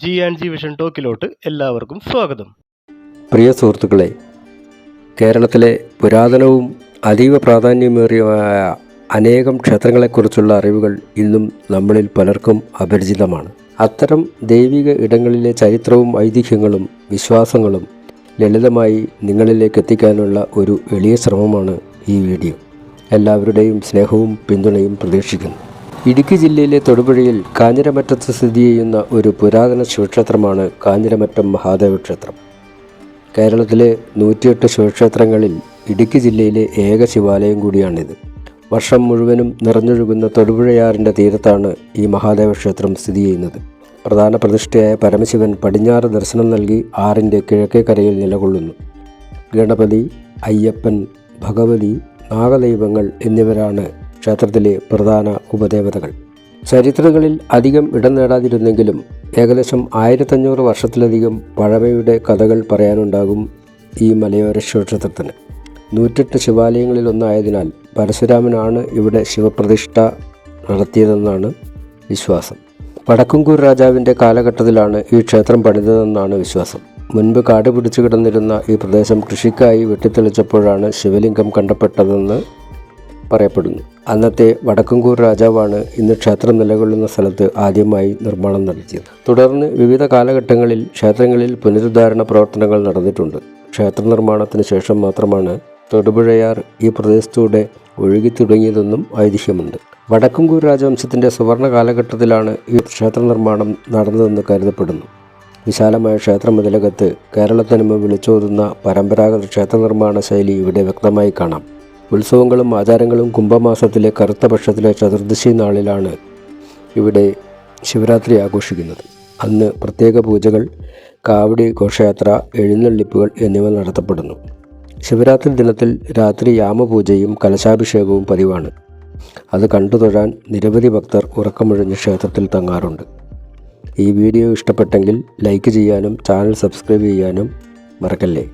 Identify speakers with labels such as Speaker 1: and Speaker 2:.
Speaker 1: G&G vision ടോക്കിലോട്ട് എല്ലാവർക്കും സ്വാഗതം.
Speaker 2: പ്രിയ സുഹൃത്തുക്കളെ, കേരളത്തിലെ പുരാതനവും അതീവ പ്രാധാന്യമേറിയമായ അനേകം ക്ഷേത്രങ്ങളെക്കുറിച്ചുള്ള അറിവുകൾ ഇന്നും നമ്മളിൽ പലർക്കും അപരിചിതമാണ്. അത്തരം ദൈവിക ഇടങ്ങളിലെ ചരിത്രവും ഐതിഹ്യങ്ങളും വിശ്വാസങ്ങളും ലളിതമായി നിങ്ങളിലേക്ക് എത്തിക്കാനുള്ള ഒരു എളിയ ശ്രമമാണ് ഈ വീഡിയോ. എല്ലാവരുടെയും സ്നേഹവും പിന്തുണയും പ്രതീക്ഷിക്കുന്നു. ഇടുക്കി ജില്ലയിലെ തൊടുപുഴയിൽ കാഞ്ഞിരമറ്റത്ത് സ്ഥിതി ചെയ്യുന്ന ഒരു പുരാതന ശിവക്ഷേത്രമാണ് കാഞ്ഞിരമറ്റം മഹാദേവ ക്ഷേത്രം. കേരളത്തിലെ 108 ശിവക്ഷേത്രങ്ങളിൽ ഇടുക്കി ജില്ലയിലെ ഏക ശിവാലയം കൂടിയാണിത്. വർഷം മുഴുവനും നിറഞ്ഞൊഴുകുന്ന തൊടുപുഴയാറിൻ്റെ തീരത്താണ് ഈ മഹാദേവ ക്ഷേത്രം സ്ഥിതി ചെയ്യുന്നത്. പ്രധാന പ്രതിഷ്ഠയായ പരമശിവൻ പടിഞ്ഞാറ് ദർശനം നൽകി ആറിൻ്റെ കിഴക്കേ കരയിൽ നിലകൊള്ളുന്നു. ഗണപതി, അയ്യപ്പൻ, ഭഗവതി, നാഗദൈവങ്ങൾ എന്നിവരാണ് ക്ഷേത്രത്തിലെ പ്രധാന ഉപദേവതകൾ. ചരിത്രങ്ങളിൽ അധികം ഇടം നേടാതിരുന്നെങ്കിലും ഏകദേശം 1500 വർഷത്തിലധികം പഴമയുടെ കഥകൾ പറയാനുണ്ടാകും ഈ മലയോര ശിവക്ഷേത്രത്തിന്. 108 ശിവാലയങ്ങളിലൊന്നായതിനാൽ പരശുരാമനാണ് ഇവിടെ ശിവപ്രതിഷ്ഠ നടത്തിയതെന്നാണ് വിശ്വാസം. വടക്കുംകൂർ രാജാവിൻ്റെ കാലഘട്ടത്തിലാണ് ഈ ക്ഷേത്രം പണിതതെന്നാണ് വിശ്വാസം. മുൻപ് കാട് പിടിച്ചു കിടന്നിരുന്ന ഈ പ്രദേശം കൃഷിക്കായി വെട്ടിത്തെളിച്ചപ്പോഴാണ് ശിവലിംഗം കണ്ടെപ്പെട്ടതെന്ന് പറയപ്പെടുന്നു. അന്നത്തെ വടക്കുംകൂർ രാജാവാണ് ഇന്ന് ക്ഷേത്രം നിലകൊള്ളുന്ന സ്ഥലത്ത് ആദ്യമായി നിർമ്മാണം നടത്തിയത്. തുടർന്ന് വിവിധ കാലഘട്ടങ്ങളിൽ ക്ഷേത്രങ്ങളിൽ പുനരുദ്ധാരണ പ്രവർത്തനങ്ങൾ നടന്നിട്ടുണ്ട്. ക്ഷേത്ര നിർമ്മാണത്തിന് ശേഷം മാത്രമാണ് തൊടുപുഴയാർ ഈ പ്രദേശത്തൂടെ ഒഴുകി തുടങ്ങിയതെന്നും ഐതിഹ്യമുണ്ട്. വടക്കുംകൂർ രാജവംശത്തിൻ്റെ സുവർണ കാലഘട്ടത്തിലാണ് ഈ ക്ഷേത്ര നിർമ്മാണം നടന്നതെന്ന് കരുതപ്പെടുന്നു. വിശാലമായ ക്ഷേത്രമതിലകത്ത് കേരളത്തനിമ വിളിച്ചോതുന്ന പരമ്പരാഗത ക്ഷേത്ര നിർമ്മാണ ശൈലി ഇവിടെ വ്യക്തമായി കാണാം. ഉത്സവങ്ങളും ആചാരങ്ങളും കുംഭമാസത്തിലെ കറുത്ത പക്ഷത്തിലെ ചതുർദശി നാളിലാണ് ഇവിടെ ശിവരാത്രി ആഘോഷിക്കുന്നത്. അന്ന് പ്രത്യേക പൂജകൾ, കാവടി ഘോഷയാത്ര, എഴുന്നള്ളിപ്പുകൾ എന്നിവ നടത്തപ്പെടുന്നു. ശിവരാത്രി ദിനത്തിൽ രാത്രി യാമപൂജയും കലശാഭിഷേകവും പതിവാണ്. അത് കണ്ടു തൊഴാൻ നിരവധി ഭക്തർ ഉറക്കമൊഴിഞ്ഞ് ക്ഷേത്രത്തിൽ തങ്ങാറുണ്ട്. ഈ വീഡിയോ ഇഷ്ടപ്പെട്ടെങ്കിൽ ലൈക്ക് ചെയ്യാനും ചാനൽ സബ്സ്ക്രൈബ് ചെയ്യാനും മറക്കല്ലേ.